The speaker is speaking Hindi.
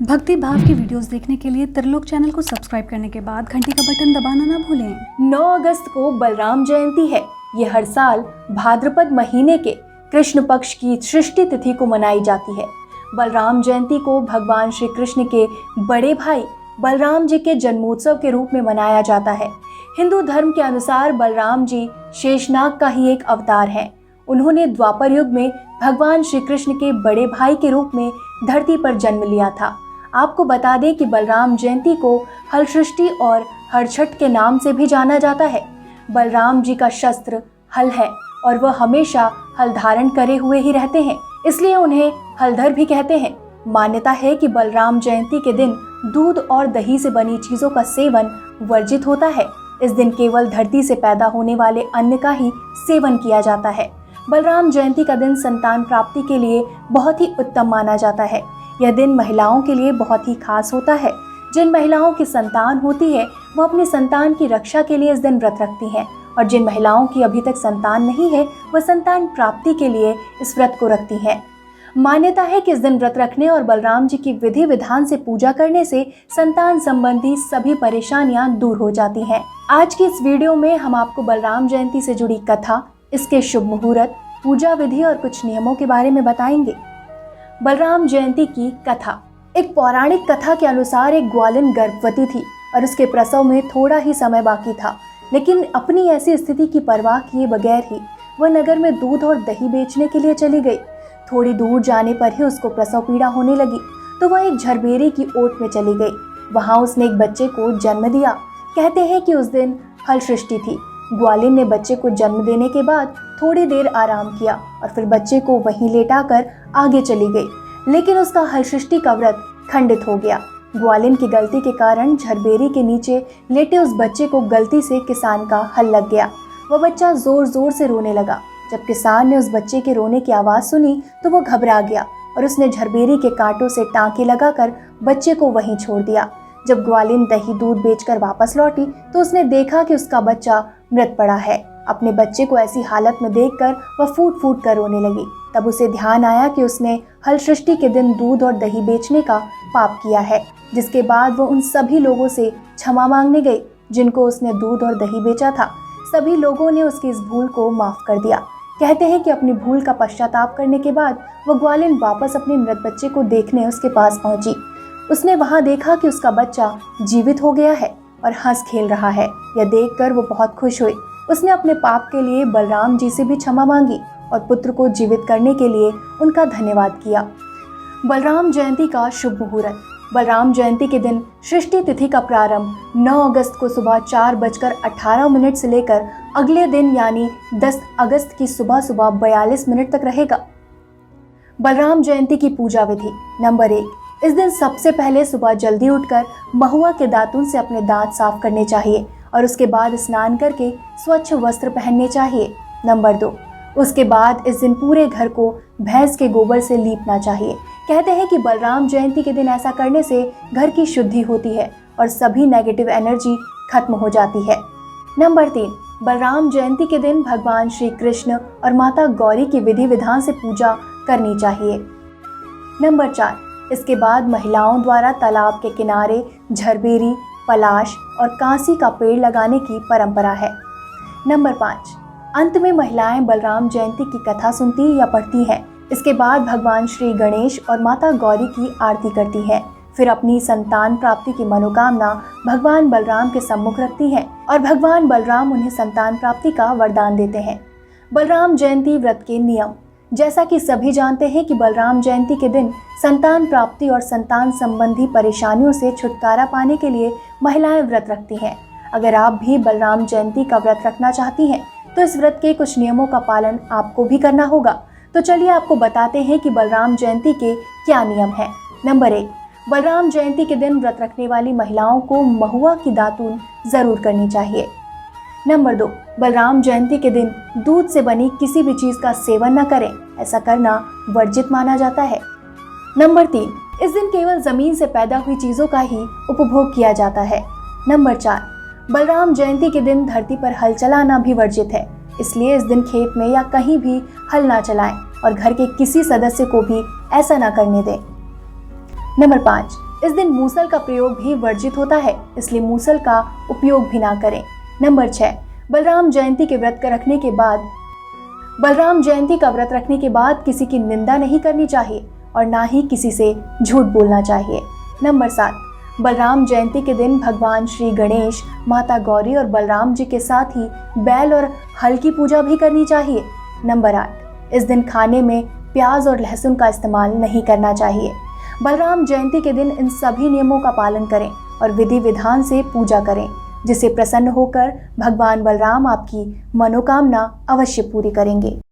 भक्ति भाव की वीडियोस देखने के लिए त्रिलोक चैनल को सब्सक्राइब करने के बाद घंटी का बटन दबाना ना भूलें। 9 अगस्त को बलराम जयंती है। ये हर साल भाद्रपद महीने के कृष्ण पक्ष की सृष्टि तिथि को मनाई जाती है। बलराम जयंती को भगवान श्री कृष्ण के बड़े भाई बलराम जी के जन्मोत्सव के रूप में मनाया जाता है। हिंदू धर्म के अनुसार बलराम जी शेषनाग का ही एक अवतार है। उन्होंने द्वापर युग में भगवान श्री कृष्ण के बड़े भाई के रूप में धरती पर जन्म लिया था। आपको बता दें कि बलराम जयंती को हल सृष्टि और हरछठ के नाम से भी जाना जाता है। बलराम जी का शस्त्र हल है और वह हमेशा हल धारण करे हुए ही रहते हैं, इसलिए उन्हें हलधर भी कहते हैं। मान्यता है कि बलराम जयंती के दिन दूध और दही से बनी चीजों का सेवन वर्जित होता है। इस दिन केवल धरती से पैदा होने वाले अन्न का ही सेवन किया जाता है। बलराम जयंती का दिन संतान प्राप्ति के लिए बहुत ही उत्तम माना जाता है। यह दिन महिलाओं के लिए बहुत ही खास होता है। जिन महिलाओं की संतान होती है वो अपनी संतान की रक्षा के लिए इस दिन व्रत रखती हैं, और जिन महिलाओं की अभी तक संतान नहीं है वह संतान प्राप्ति के लिए इस व्रत को रखती हैं। मान्यता है कि इस दिन व्रत रखने और बलराम जी की विधि विधान से पूजा करने से संतान संबंधी सभी परेशानियां दूर हो जाती हैं। आज की इस वीडियो में हम आपको बलराम जयंती से जुड़ी कथा, इसके शुभ मुहूर्त, पूजा विधि और कुछ नियमों के बारे में बताएंगे। बलराम जयंती की कथा। एक पौराणिक कथा के अनुसार एक ग्वालिन गर्भवती थी और उसके प्रसव में थोड़ा ही समय बाकी था, लेकिन अपनी ऐसी स्थिति की परवाह किए बगैर ही वह नगर में दूध और दही बेचने के लिए चली गई। थोड़ी दूर जाने पर ही उसको प्रसव पीड़ा होने लगी तो वह एक झरबेरी की ओट में चली गई। वहां उसने एक बच्चे को जन्म दिया। कहते हैं कि उस दिन हल सृष्टि थी। ग्वालिन ने बच्चे को जन्म देने के बाद थोड़ी देर आराम किया और फिर बच्चे को वहीं लेटाकर आगे चली गई, लेकिन उसका हल सृष्टि का व्रत खंडित हो गया। ग्वालिन की गलती के कारण झरबेरी के नीचे लेटे उस बच्चे को गलती से किसान का हल लग गया। वह बच्चा जोर जोर से रोने लगा। जब किसान ने उस बच्चे के रोने की आवाज़ सुनी तो वो घबरा गया और उसने झरबेरी के कांटों से टाँके लगाकर बच्चे को वहीं छोड़ दिया। जब ग्वालिन दही दूध बेचकर वापस लौटी तो उसने देखा कि उसका बच्चा मृत पड़ा है। अपने बच्चे को ऐसी हालत में देखकर वह फूट फूट कर रोने लगी। तब उसे ध्यान आया कि उसने हल सृष्टि के दिन दूध और दही बेचने का पाप किया है, जिसके बाद वो उन सभी लोगों से क्षमा मांगने गई जिनको उसने दूध और दही बेचा था। सभी लोगों ने उसकी इस भूल को माफ कर दिया। कहते हैं कि अपनी भूल का पश्चाताप करने के बाद वह ग्वालिन वापस अपने मृत बच्चे को देखने उसके पास पहुंची। उसने वहां देखा कि उसका बच्चा जीवित हो गया है और हंस खेल रहा है। यह देखकर वो बहुत खुश हुई। उसने अपने पाप के लिए बलराम जी से भी क्षमा मांगी और पुत्र को जीवित करने के लिए उनका धन्यवाद किया। बलराम जयंती का शुभ मुहूर्त। बलराम जयंती के दिन सृष्टि तिथि का प्रारंभ 9 अगस्त को सुबह 4:18 से लेकर अगले दिन यानी 10 अगस्त की सुबह 42 तक रहेगा। बलराम जयंती की पूजा विधि। नंबर 1, इस दिन सबसे पहले सुबह जल्दी उठकर महुआ के दातुन से अपने दांत साफ करने चाहिए और उसके बाद स्नान करके स्वच्छ वस्त्र पहनने चाहिए। नंबर 2, उसके बाद इस दिन पूरे घर को भैंस के गोबर से लीपना चाहिए। कहते हैं कि बलराम जयंती के दिन ऐसा करने से घर की शुद्धि होती है और सभी नेगेटिव एनर्जी खत्म हो जाती है। नंबर 3, बलराम जयंती के दिन भगवान श्री कृष्ण और माता गौरी की विधि विधान से पूजा करनी चाहिए। नंबर 4, इसके बाद महिलाओं द्वारा तालाब के किनारे झरबेरी, पलाश और कांसी का पेड़ लगाने की परंपरा है। नंबर 5, अंत में महिलाएं बलराम जयंती की कथा सुनती या पढ़ती हैं। इसके बाद भगवान श्री गणेश और माता गौरी की आरती करती हैं। फिर अपनी संतान प्राप्ति की मनोकामना भगवान बलराम के सम्मुख रखती हैं और भगवान बलराम उन्हें संतान प्राप्ति का वरदान देते हैं। बलराम जयंती व्रत के नियम। जैसा कि सभी जानते हैं कि बलराम जयंती के दिन संतान प्राप्ति और संतान संबंधी परेशानियों से छुटकारा पाने के लिए महिलाएं व्रत रखती हैं। अगर आप भी बलराम जयंती का व्रत रखना चाहती हैं तो इस व्रत के कुछ नियमों का पालन आपको भी करना होगा। तो चलिए आपको बताते हैं कि बलराम जयंती के क्या नियम हैं। नंबर 1, बलराम जयंती के दिन व्रत रखने वाली महिलाओं को महुआ की दातून जरूर करनी चाहिए। नंबर 2, बलराम जयंती के दिन दूध से बनी किसी भी चीज का सेवन न करें, ऐसा करना वर्जित माना जाता है। नंबर 3, इस दिन केवल जमीन से पैदा हुई चीजों का ही उपभोग किया जाता है। नंबर 4, बलराम जयंती के दिन धरती पर हल चलाना भी वर्जित है, इसलिए इस दिन खेत में या कहीं भी हल ना चलाएं और घर के किसी सदस्य को भी ऐसा ना करने दें। नंबर 5, इस दिन मूसल का प्रयोग भी वर्जित होता है, इसलिए मूसल का उपयोग भी ना करें। नंबर 6, बलराम जयंती का व्रत रखने के बाद किसी की निंदा नहीं करनी चाहिए और ना ही किसी से झूठ बोलना चाहिए। नंबर 7, बलराम जयंती के दिन भगवान श्री गणेश, माता गौरी और बलराम जी के साथ ही बैल और हल की पूजा भी करनी चाहिए। नंबर 8, इस दिन खाने में प्याज और लहसुन का इस्तेमाल नहीं करना चाहिए। बलराम जयंती के दिन इन सभी नियमों का पालन करें और विधि विधान से पूजा करें, जिससे प्रसन्न होकर भगवान बलराम आपकी मनोकामना अवश्य पूरी करेंगे।